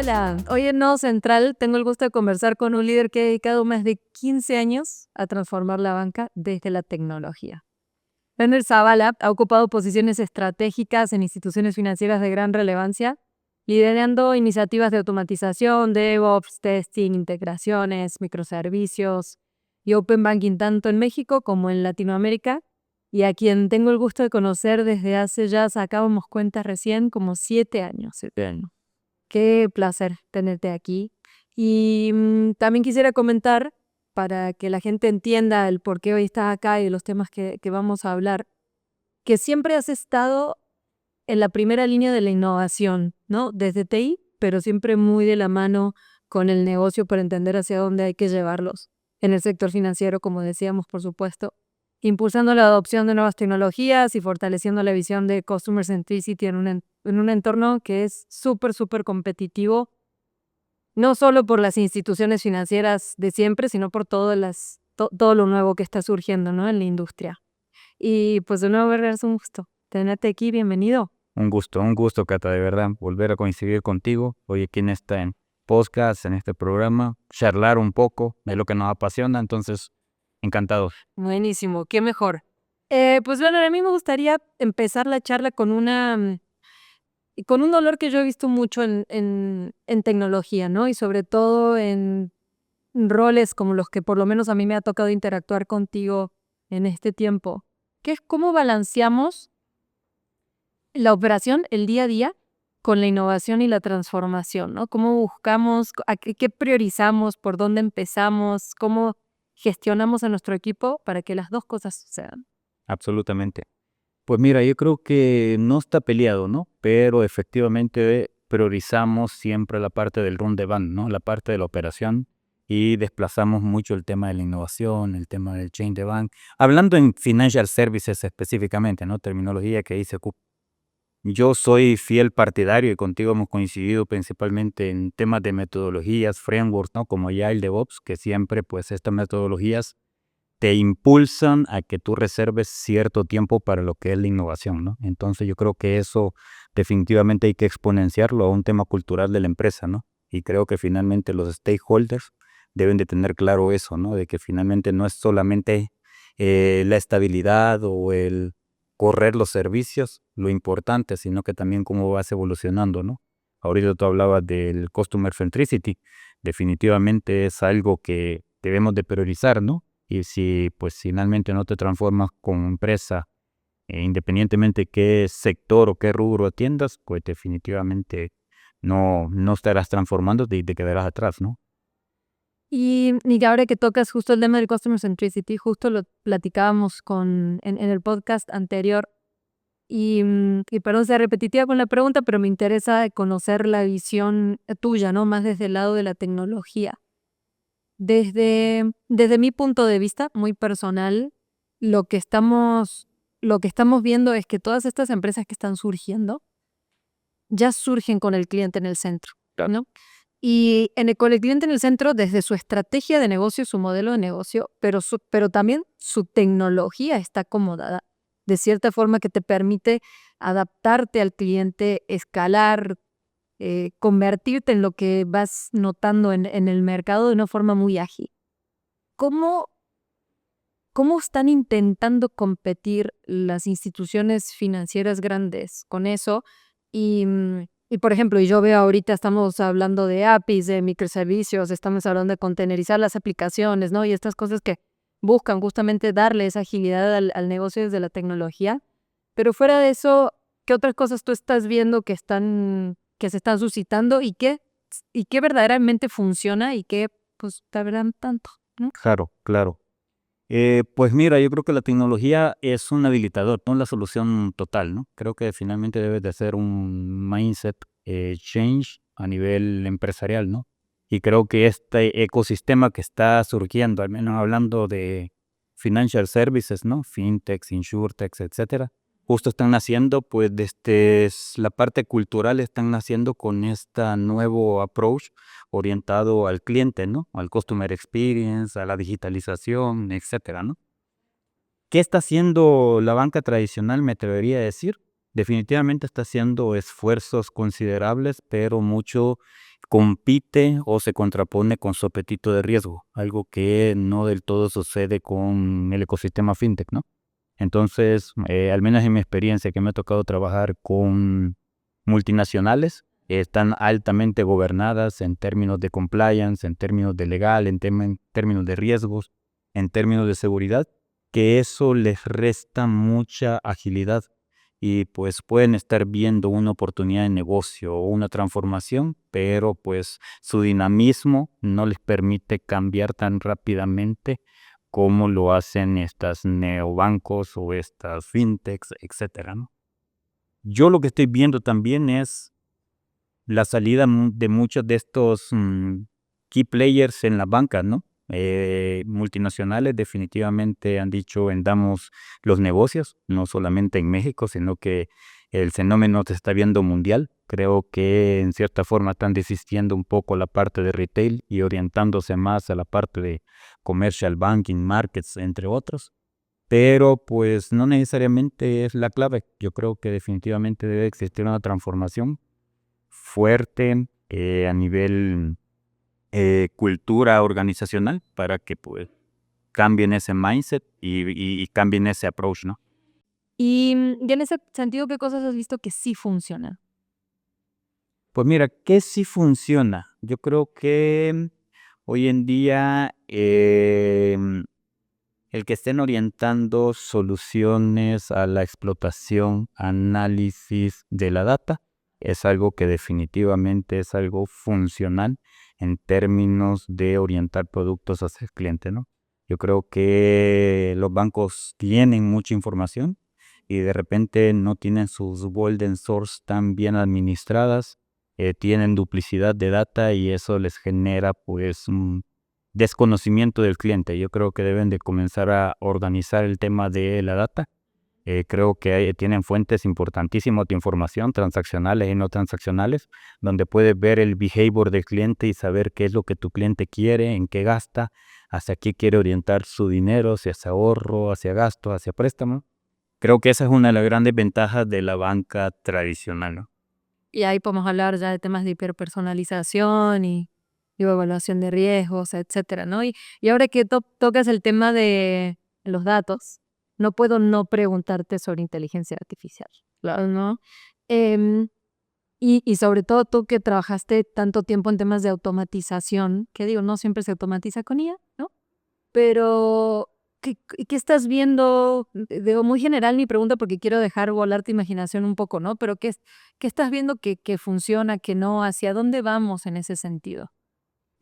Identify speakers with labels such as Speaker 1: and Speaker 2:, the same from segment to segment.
Speaker 1: Hola, hoy en Nodo Central tengo el gusto de conversar con un líder que ha dedicado más de 15 años a transformar la banca desde la tecnología. Werner Zavala ha ocupado posiciones estratégicas en instituciones financieras de gran relevancia, liderando iniciativas de automatización, DevOps, testing, integraciones, microservicios y Open Banking tanto en México como en Latinoamérica, y a quien tengo el gusto de conocer desde hace ya, sacábamos cuentas recién, como 7 años. 7 años. Qué placer tenerte aquí. Y también quisiera comentar, para que la gente entienda el por qué hoy estás acá y de los temas que vamos a hablar, que siempre has estado en la primera línea de la innovación, ¿no? Desde TI, pero siempre muy de la mano con el negocio para entender hacia dónde hay que llevarlos. En el sector financiero, como decíamos, por supuesto, impulsando la adopción de nuevas tecnologías y fortaleciendo la visión de Customer Centricity en un entorno que es súper, súper competitivo, no solo por las instituciones financieras de siempre, sino por todo lo nuevo que está surgiendo, ¿no? En la industria. Y pues de nuevo, Werner, es un gusto tenerte aquí. Bienvenido.
Speaker 2: Un gusto, Cata, de verdad, volver a coincidir contigo hoy aquí en este podcast, en este programa, charlar un poco de lo que nos apasiona, entonces, encantado.
Speaker 1: Buenísimo, qué mejor. Pues bueno, a mí me gustaría empezar la charla con con un dolor que yo he visto mucho en tecnología, ¿no? Y sobre todo en roles como los que por lo menos a mí me ha tocado interactuar contigo en este tiempo, que es cómo balanceamos la operación, el día a día, con la innovación y la transformación, ¿no? Cómo buscamos, qué priorizamos, por dónde empezamos, cómo gestionamos a nuestro equipo para que las dos cosas sucedan.
Speaker 2: Absolutamente. Pues mira, yo creo que no está peleado, ¿no? Pero efectivamente priorizamos siempre la parte del run de band, ¿no? La parte de la operación y desplazamos mucho el tema de la innovación, el tema del change de bank. Hablando en financial services específicamente, ¿no? Terminología que dice yo soy fiel partidario y contigo hemos coincidido principalmente en temas de metodologías, frameworks, ¿no? Como ya el DevOps, que siempre pues estas metodologías te impulsan a que tú reserves cierto tiempo para lo que es la innovación, ¿no? Entonces yo creo que eso definitivamente hay que exponenciarlo a un tema cultural de la empresa, ¿no? Y creo que finalmente los stakeholders deben de tener claro eso, ¿no? De que finalmente no es solamente la estabilidad o el correr los servicios lo importante, sino que también cómo vas evolucionando, ¿no? Ahorita tú hablabas del Customer Centricity, definitivamente es algo que debemos de priorizar, ¿no? Y si pues finalmente no te transformas como empresa, independientemente qué sector o qué rubro atiendas, pues definitivamente no estarás transformándote y te quedarás atrás, ¿no?
Speaker 1: Y ahora que tocas justo el tema del Customer Centricity, justo lo platicábamos en el podcast anterior, y perdón sea repetitiva con la pregunta, pero me interesa conocer la visión tuya, ¿no? Más desde el lado de la tecnología. Desde mi punto de vista, muy personal, lo que estamos viendo es que todas estas empresas que están surgiendo ya surgen con el cliente en el centro, ¿no? Y con el cliente en el centro desde su estrategia de negocio, su modelo de negocio, pero también su tecnología está acomodada de cierta forma que te permite adaptarte al cliente, escalar, convertirte en lo que vas notando en el mercado de una forma muy ágil. ¿Cómo, cómo están intentando competir las instituciones financieras grandes con eso? Y por ejemplo, y yo veo ahorita estamos hablando de APIs, de microservicios, estamos hablando de contenerizar las aplicaciones, ¿no? Y estas cosas que buscan justamente darle esa agilidad al negocio desde la tecnología. Pero fuera de eso, ¿qué otras cosas tú estás viendo que se están suscitando y qué verdaderamente funciona y qué pues tardan tanto, ¿no?
Speaker 2: Claro, claro. Pues mira, yo creo que la tecnología es un habilitador, no la solución total, ¿no? Creo que finalmente debes de hacer un mindset change a nivel empresarial, ¿no? Y creo que este ecosistema que está surgiendo, al menos hablando de financial services, ¿no? Fintechs, insurtechs, etcétera, justo están naciendo, pues desde la parte cultural están naciendo con este nuevo approach orientado al cliente, ¿no? Al customer experience, a la digitalización, etcétera, ¿no? ¿Qué está haciendo la banca tradicional, me atrevería a decir? definitivamente está haciendo esfuerzos considerables, pero mucho compite o se contrapone con su apetito de riesgo, algo que no del todo sucede con el ecosistema fintech, ¿no? Entonces, al menos en mi experiencia que me ha tocado trabajar con multinacionales, están altamente gobernadas en términos de compliance, en términos de legal, en términos de riesgos, en términos de seguridad, que eso les resta mucha agilidad y pues pueden estar viendo una oportunidad de negocio o una transformación, pero pues su dinamismo no les permite cambiar tan rápidamente como lo hacen estas neobancos o estas fintechs, etcétera, ¿no? Yo lo que estoy viendo también es la salida de muchos de estos key players en la banca, ¿no? Multinacionales definitivamente han dicho vendamos los negocios, no solamente en México, sino que el fenómeno se está viendo mundial. Creo que en cierta forma están desistiendo un poco la parte de retail y orientándose más a la parte de commercial banking, markets, entre otros. Pero pues no necesariamente es la clave. Yo creo que definitivamente debe existir una transformación fuerte a nivel cultura organizacional para que pues cambien ese mindset y cambien ese approach, ¿no?
Speaker 1: Y en ese sentido, ¿qué cosas has visto que sí funcionan?
Speaker 2: Pues mira, ¿qué sí funciona? Yo creo que hoy en día el que estén orientando soluciones a la explotación, análisis de la data, es algo que definitivamente es algo funcional en términos de orientar productos hacia el cliente, ¿no? Yo creo que los bancos tienen mucha información y de repente no tienen sus golden source tan bien administradas, tienen duplicidad de data y eso les genera pues un desconocimiento del cliente. Yo creo que deben de comenzar a organizar el tema de la data. Creo que tienen fuentes importantísimas de información, transaccionales y no transaccionales, donde puedes ver el behavior del cliente y saber qué es lo que tu cliente quiere, en qué gasta, hacia qué quiere orientar su dinero, si hacia ahorro, hacia gasto, hacia préstamo. Creo que esa es una de las grandes ventajas de la banca tradicional, ¿no?
Speaker 1: Y ahí podemos hablar ya de temas de hiperpersonalización y evaluación de riesgos, etcétera, ¿no? Y ahora que tocas el tema de los datos, no puedo no preguntarte sobre inteligencia artificial, claro, ¿no? Em, y sobre todo tú que trabajaste tanto tiempo en temas de automatización, que digo, no siempre se automatiza con IA, ¿no? Pero, ¿qué estás viendo? Digo, muy general mi pregunta porque quiero dejar volar tu imaginación un poco, ¿no? Pero, ¿qué estás viendo que funciona, que no? ¿Hacia dónde vamos en ese sentido?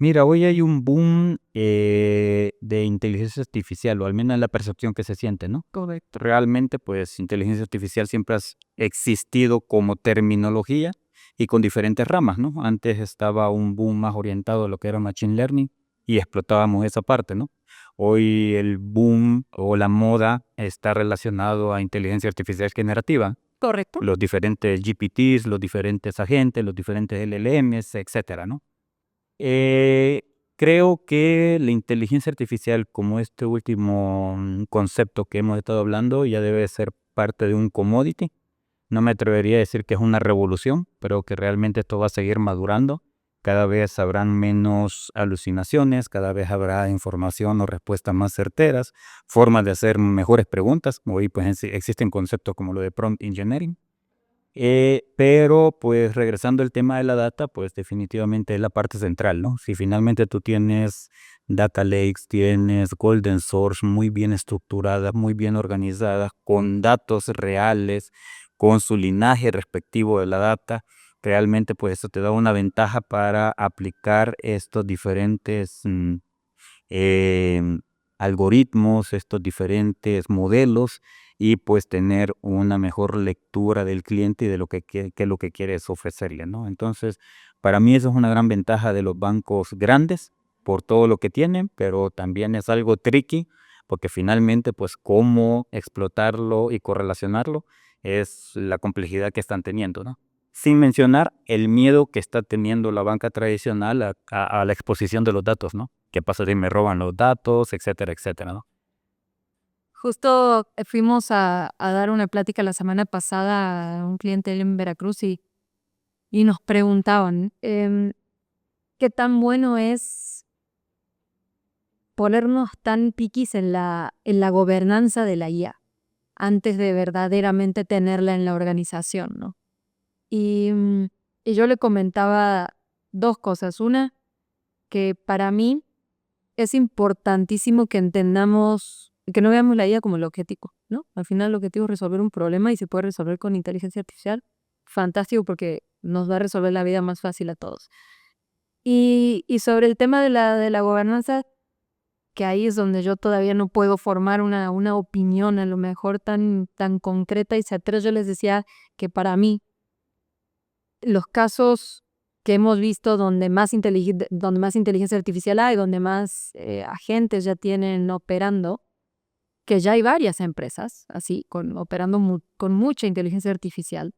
Speaker 2: Mira, hoy hay un boom de inteligencia artificial, o al menos la percepción que se siente, ¿no?
Speaker 1: Correcto.
Speaker 2: Realmente, pues, inteligencia artificial siempre ha existido como terminología y con diferentes ramas, ¿no? Antes estaba un boom más orientado a lo que era machine learning y explotábamos esa parte, ¿no? Hoy el boom o la moda está relacionado a inteligencia artificial generativa,
Speaker 1: Correcto.
Speaker 2: los diferentes GPTs, los diferentes agentes, los diferentes LLMs, etcétera, ¿no? Eh, Creo que la inteligencia artificial, como este último concepto que hemos estado hablando, ya debe ser parte de un commodity. No me atrevería a decir que es una revolución, pero que realmente esto va a seguir madurando. Cada vez habrán menos alucinaciones, cada vez habrá información o respuestas más certeras, formas de hacer mejores preguntas. Hoy pues existen conceptos como lo de prompt engineering. Pero pues regresando al tema de la data, pues definitivamente es la parte central, ¿no? Si finalmente tú tienes data lakes, tienes golden source muy bien estructuradas, muy bien organizadas, con datos reales, con su linaje respectivo de la data, realmente pues eso te da una ventaja para aplicar estos diferentes em, algoritmos, estos diferentes modelos y pues tener una mejor lectura del cliente y de lo que, qué es lo que quieres ofrecerle, ¿no? Entonces, para mí eso es una gran ventaja de los bancos grandes por todo lo que tienen, pero también es algo tricky porque finalmente pues cómo explotarlo y correlacionarlo es la complejidad que están teniendo, ¿no? Sin mencionar el miedo que está teniendo la banca tradicional a la exposición de los datos, ¿no? ¿Qué pasa si me roban los datos, etcétera, etcétera, ¿no?
Speaker 1: Justo fuimos a dar una plática la semana pasada a un cliente en Veracruz y nos preguntaban qué tan bueno es ponernos tan piquis en la gobernanza de la IA antes de verdaderamente tenerla en la organización, ¿no? Y yo le comentaba dos cosas. Una, que para mí es importantísimo que entendamos, que no veamos la IA como el objetivo, ¿no? Al final el objetivo es resolver un problema y se puede resolver con inteligencia artificial. Fantástico, porque nos va a resolver la vida más fácil a todos. Y sobre el tema de la gobernanza, que ahí es donde yo todavía no puedo formar una opinión a lo mejor tan concreta y certera. Yo les decía que para mí los casos que hemos visto donde más inteligencia artificial hay, donde más agentes ya tienen operando, que ya hay varias empresas así, operando con mucha inteligencia artificial,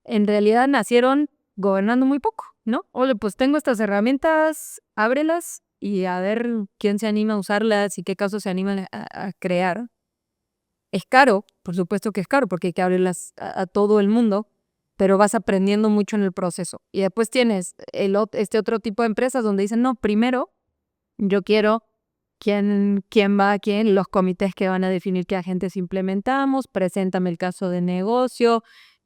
Speaker 1: en realidad nacieron gobernando muy poco, ¿no? Oye, pues tengo estas herramientas, ábrelas y a ver quién se anima a usarlas y qué casos se animan a crear. Es caro, por supuesto que es caro, porque hay que abrirlas a todo el mundo, pero vas aprendiendo mucho en el proceso. Y después tienes este otro tipo de empresas donde dicen, no, primero yo quiero quién va a quién, los comités que van a definir qué agentes implementamos, preséntame el caso de negocio,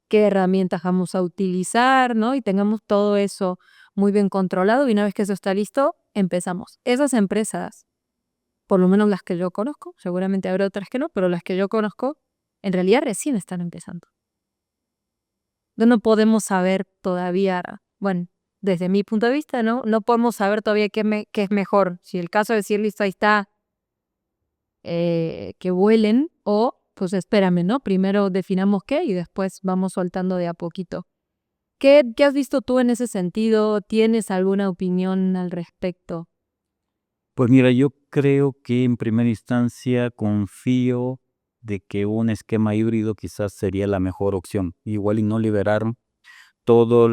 Speaker 1: qué herramientas vamos a utilizar, ¿no? Y tengamos todo eso muy bien controlado, y una vez que eso está listo, empezamos. Esas empresas, por lo menos las que yo conozco, seguramente habrá otras que no, pero las que yo conozco, en realidad recién están empezando. No podemos saber todavía, bueno, desde mi punto de vista, no podemos saber todavía qué es mejor. Si el caso de decir, listo, ahí está, que vuelen, o pues espérame, ¿no? Primero definamos qué y después vamos soltando de a poquito. ¿Qué has visto tú en ese sentido? ¿Tienes alguna opinión al respecto?
Speaker 2: Pues mira, yo creo que en primera instancia confío de que un esquema híbrido quizás sería la mejor opción. Igual y no liberar todas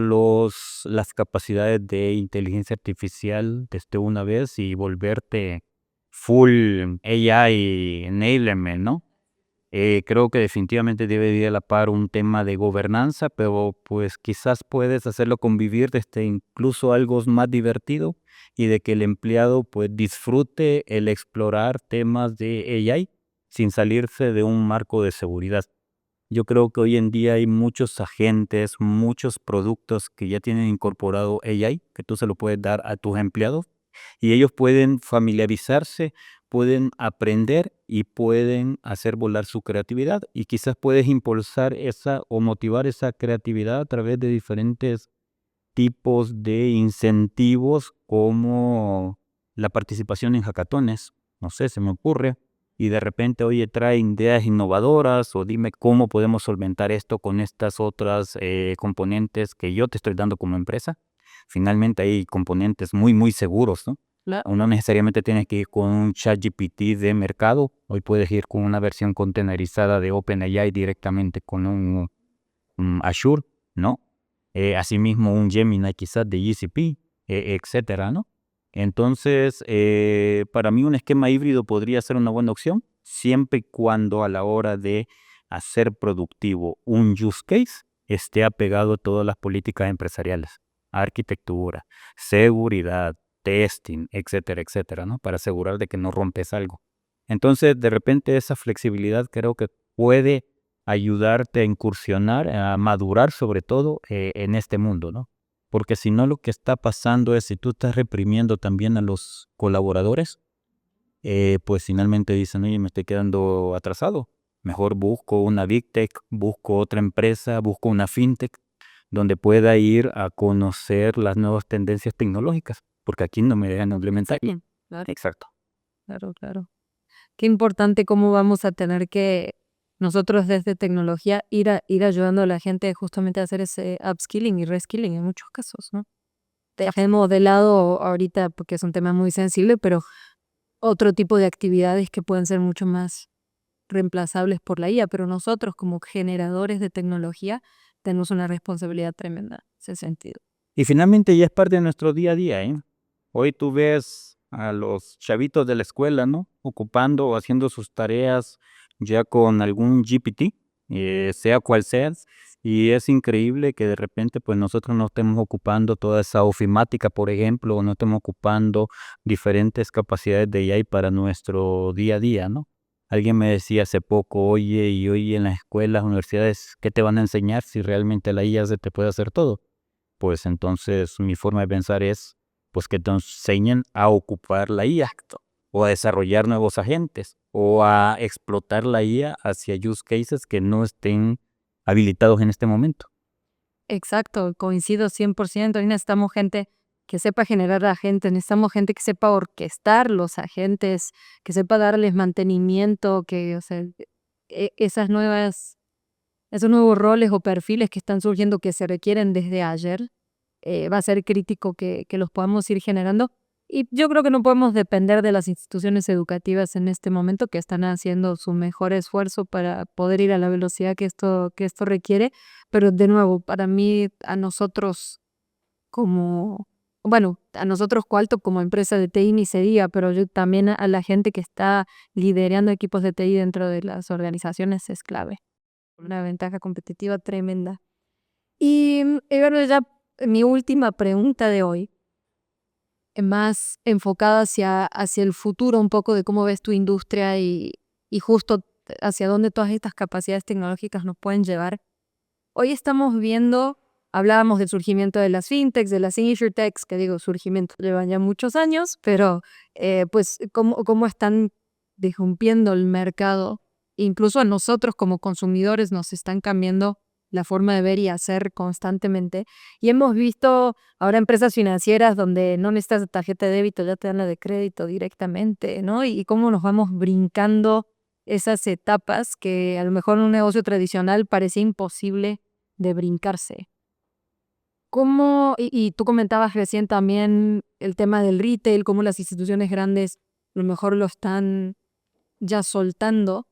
Speaker 2: las capacidades de inteligencia artificial desde una vez y volverte full AI enablement, ¿no? Creo que definitivamente debe ir a la par un tema de gobernanza, pero pues quizás puedes hacerlo convivir desde incluso algo más divertido y de que el empleado pues disfrute el explorar temas de AI sin salirse de un marco de seguridad. Yo creo que hoy en día hay muchos agentes, muchos productos que ya tienen incorporado AI, que tú se lo puedes dar a tus empleados y ellos pueden familiarizarse, pueden aprender y pueden hacer volar su creatividad, y quizás puedes impulsar esa o motivar esa creatividad a través de diferentes tipos de incentivos, como la participación en hackatones, no sé, se me ocurre, y de repente, oye, trae ideas innovadoras o dime cómo podemos solventar esto con estas otras componentes que yo te estoy dando como empresa. Finalmente hay componentes muy, muy seguros, ¿no?
Speaker 1: Claro.
Speaker 2: No necesariamente tienes que ir con un ChatGPT de mercado. Hoy puedes ir con una versión containerizada de OpenAI directamente con un Azure, ¿no? Asimismo un Gemini quizás de GCP, etcétera, ¿no? Entonces, para mí un esquema híbrido podría ser una buena opción, siempre y cuando a la hora de hacer productivo un use case esté apegado a todas las políticas empresariales, arquitectura, seguridad, testing, etcétera, etcétera, ¿no? Para asegurar de que no rompes algo. Entonces, de repente esa flexibilidad creo que puede ayudarte a incursionar, a madurar sobre todo en este mundo, ¿no? Porque si no, lo que está pasando es, si tú estás reprimiendo también a los colaboradores, pues finalmente dicen, oye, me estoy quedando atrasado. Mejor busco una Big Tech, busco otra empresa, busco una FinTech, donde pueda ir a conocer las nuevas tendencias tecnológicas, porque aquí no me dejan implementar.
Speaker 1: Sí, claro,
Speaker 2: Exacto.
Speaker 1: claro. Qué importante cómo vamos a tener que nosotros desde tecnología ir ayudando a la gente justamente a hacer ese upskilling y reskilling en muchos casos, ¿no? Dejemos de lado ahorita, porque es un tema muy sensible, pero otro tipo de actividades que pueden ser mucho más reemplazables por la IA, pero nosotros como generadores de tecnología tenemos una responsabilidad tremenda en ese sentido.
Speaker 2: Y finalmente ya es parte de nuestro día a día, ¿eh? Hoy tú ves a los chavitos de la escuela, ¿no? ocupando o haciendo sus tareas ya con algún GPT, sea cual sea, y es increíble que de repente pues nosotros no estemos ocupando toda esa ofimática, por ejemplo, o no estemos ocupando diferentes capacidades de AI para nuestro día a día, ¿no? Alguien me decía hace poco, oye, y hoy en las escuelas, universidades, ¿qué te van a enseñar si realmente la IA se te puede hacer todo? Pues entonces mi forma de pensar es, pues que te enseñen a ocupar la IA o a desarrollar nuevos agentes o a explotar la IA hacia use cases que no estén habilitados en este momento.
Speaker 1: Exacto, coincido 100%. Ahí necesitamos gente que sepa generar agentes, necesitamos gente que sepa orquestar los agentes, que sepa darles mantenimiento, que, o sea, esas esos nuevos roles o perfiles que están surgiendo que se requieren desde ayer, va a ser crítico que los podamos ir generando. Y yo creo que no podemos depender de las instituciones educativas en este momento que están haciendo su mejor esfuerzo para poder ir a la velocidad que esto requiere. Pero de nuevo, para mí, a nosotros como, bueno, a nosotros Coalto como empresa de TI ni se diga, pero yo también a la gente que está liderando equipos de TI dentro de las organizaciones es clave. Una ventaja competitiva tremenda. Y bueno, ya mi última pregunta de hoy, más enfocada hacia el futuro, un poco de cómo ves tu industria y justo hacia dónde todas estas capacidades tecnológicas nos pueden llevar. Hoy estamos viendo, hablábamos del surgimiento de las fintechs, de las insurtechs, que digo, surgimiento llevan ya muchos años, pero pues cómo están disrumpiendo el mercado. Incluso a nosotros como consumidores nos están cambiando la forma de ver y hacer constantemente. Y hemos visto ahora empresas financieras donde no necesitas tarjeta de débito, ya te dan la de crédito directamente, ¿no? Y cómo nos vamos brincando esas etapas que a lo mejor en un negocio tradicional parecía imposible de brincarse. Y tú comentabas recién también el tema del retail, cómo las instituciones grandes a lo mejor lo están ya soltando.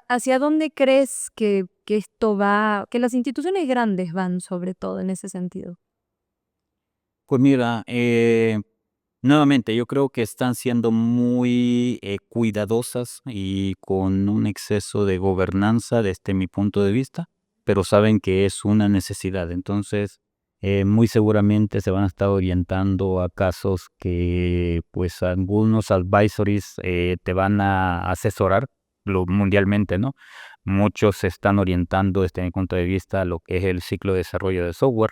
Speaker 1: ¿Hacia dónde crees que esto va, que las instituciones grandes van sobre todo en ese sentido?
Speaker 2: Pues mira, nuevamente yo creo que están siendo muy cuidadosas y con un exceso de gobernanza desde mi punto de vista, pero saben que es una necesidad. Entonces, muy seguramente se van a estar orientando a casos que pues algunos advisories te van a asesorar mundialmente, ¿no? Muchos se están orientando desde mi punto de vista a lo que es el ciclo de desarrollo de software.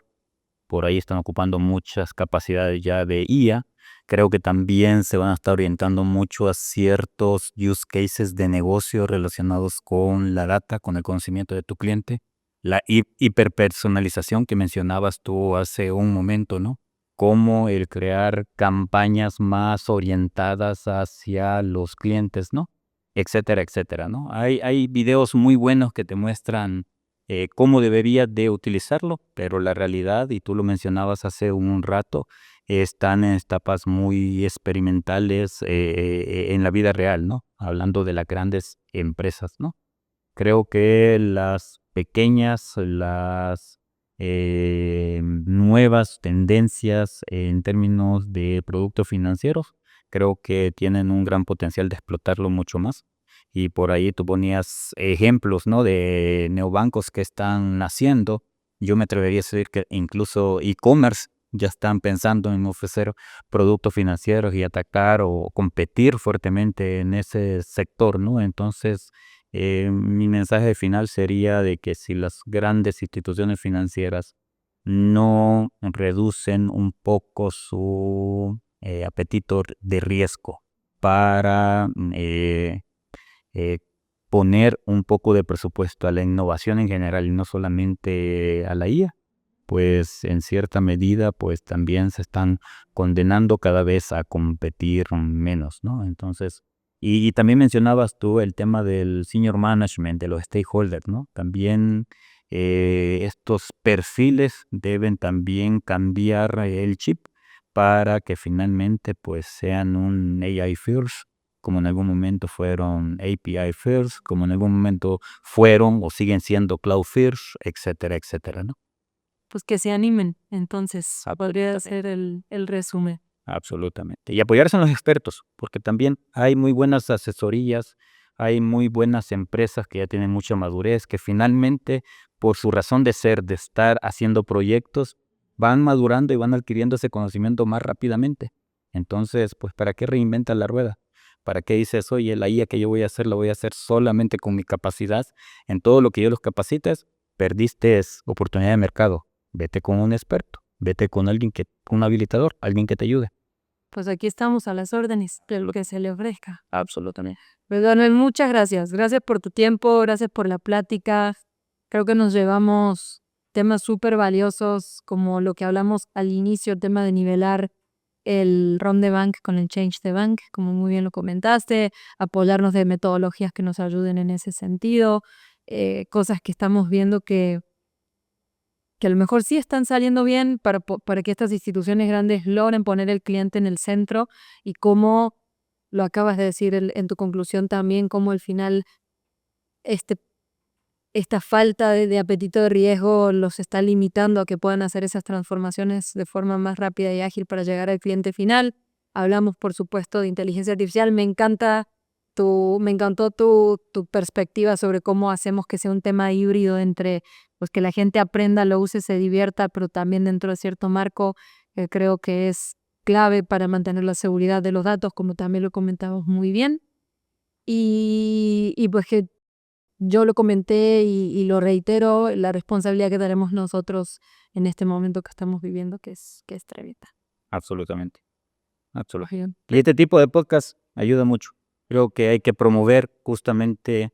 Speaker 2: Por ahí están ocupando muchas capacidades ya de IA. Creo que también se van a estar orientando mucho a ciertos use cases de negocio relacionados con la data, con el conocimiento de tu cliente. La hiperpersonalización que mencionabas tú hace un momento, ¿no? Cómo el crear campañas más orientadas hacia los clientes, ¿no? Etcétera, etcétera, ¿no? Hay videos muy buenos que te muestran cómo debería de utilizarlo, pero la realidad, y tú lo mencionabas hace un rato, están en etapas muy experimentales en la vida real, ¿no? Hablando de las grandes empresas, ¿no? Creo que las pequeñas, las nuevas tendencias en términos de productos financieros, creo que tienen un gran potencial de explotarlo mucho más. Y por ahí tú ponías ejemplos, ¿no? De neobancos que están naciendo. Yo me atrevería a decir que incluso e-commerce ya están pensando en ofrecer productos financieros y atacar o competir fuertemente en ese sector, ¿no? Entonces, mi mensaje final sería de que si las grandes instituciones financieras no reducen un poco su apetito de riesgo para eh, poner un poco de presupuesto a la innovación en general y no solamente a la IA, pues en cierta medida pues también se están condenando cada vez a competir menos, ¿no? Entonces, y también mencionabas tú el tema del senior management, de los stakeholders, ¿no? También estos perfiles deben también cambiar el chip para que finalmente pues sean un AI first, como en algún momento fueron API first, como en algún momento fueron o siguen siendo cloud first, etcétera, etcétera, ¿no?
Speaker 1: Pues que se animen, entonces podría
Speaker 2: Absolutamente.
Speaker 1: ser el resumen.
Speaker 2: Absolutamente. Y apoyarse en los expertos, porque también hay muy buenas asesorías, hay muy buenas empresas que ya tienen mucha madurez, que finalmente, por su razón de ser, de estar haciendo proyectos, van madurando y van adquiriendo ese conocimiento más rápidamente. Entonces, pues, ¿para qué reinventas la rueda? ¿Para qué dices, oye, la IA que yo voy a hacer, la voy a hacer solamente con mi capacidad? En todo lo que yo los capacites, perdiste oportunidad de mercado. Vete con un experto, vete con un habilitador, alguien que te ayude.
Speaker 1: Pues aquí estamos a las órdenes de lo que se le ofrezca.
Speaker 2: Absolutamente.
Speaker 1: Pues Daniel, muchas gracias. Gracias por tu tiempo, gracias por la plática. Creo que nos llevamos temas súper valiosos, como lo que hablamos al inicio, el tema de nivelar el Run the Bank con el Change the Bank, como muy bien lo comentaste, apoyarnos de metodologías que nos ayuden en ese sentido, cosas que estamos viendo que a lo mejor sí están saliendo bien para que estas instituciones grandes logren poner el cliente en el centro, y cómo lo acabas de decir en tu conclusión también, cómo al final esta falta de apetito de riesgo los está limitando a que puedan hacer esas transformaciones de forma más rápida y ágil para llegar al cliente final. Hablamos, por supuesto, de inteligencia artificial. Me encantó tu perspectiva sobre cómo hacemos que sea un tema híbrido entre pues que la gente aprenda, lo use, se divierta, pero también dentro de cierto marco, que creo que es clave para mantener la seguridad de los datos, como también lo comentamos muy bien. Y pues que yo lo comenté y lo reitero, la responsabilidad que tenemos nosotros en este momento que estamos viviendo, que es tremenda.
Speaker 2: Absolutamente. Absolutamente.
Speaker 1: Bien.
Speaker 2: Y este tipo de podcast ayuda mucho. Creo que hay que promover justamente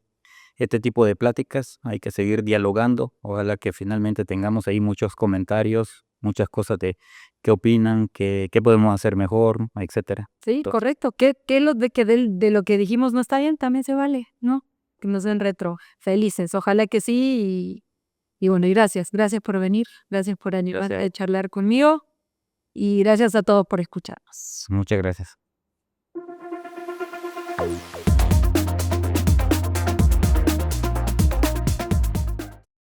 Speaker 2: este tipo de pláticas, hay que seguir dialogando. Ojalá que finalmente tengamos ahí muchos comentarios, muchas cosas de qué opinan, qué podemos hacer mejor, etcétera.
Speaker 1: Sí,
Speaker 2: Entonces,
Speaker 1: correcto. ¿Qué de lo que dijimos no está bien? También se vale, ¿no? Que nos den retro. Felices, ojalá que sí. Y bueno, y gracias por venir, gracias por animarte
Speaker 2: Gracias.
Speaker 1: a charlar conmigo, y gracias a todos por escucharnos.
Speaker 2: Muchas gracias.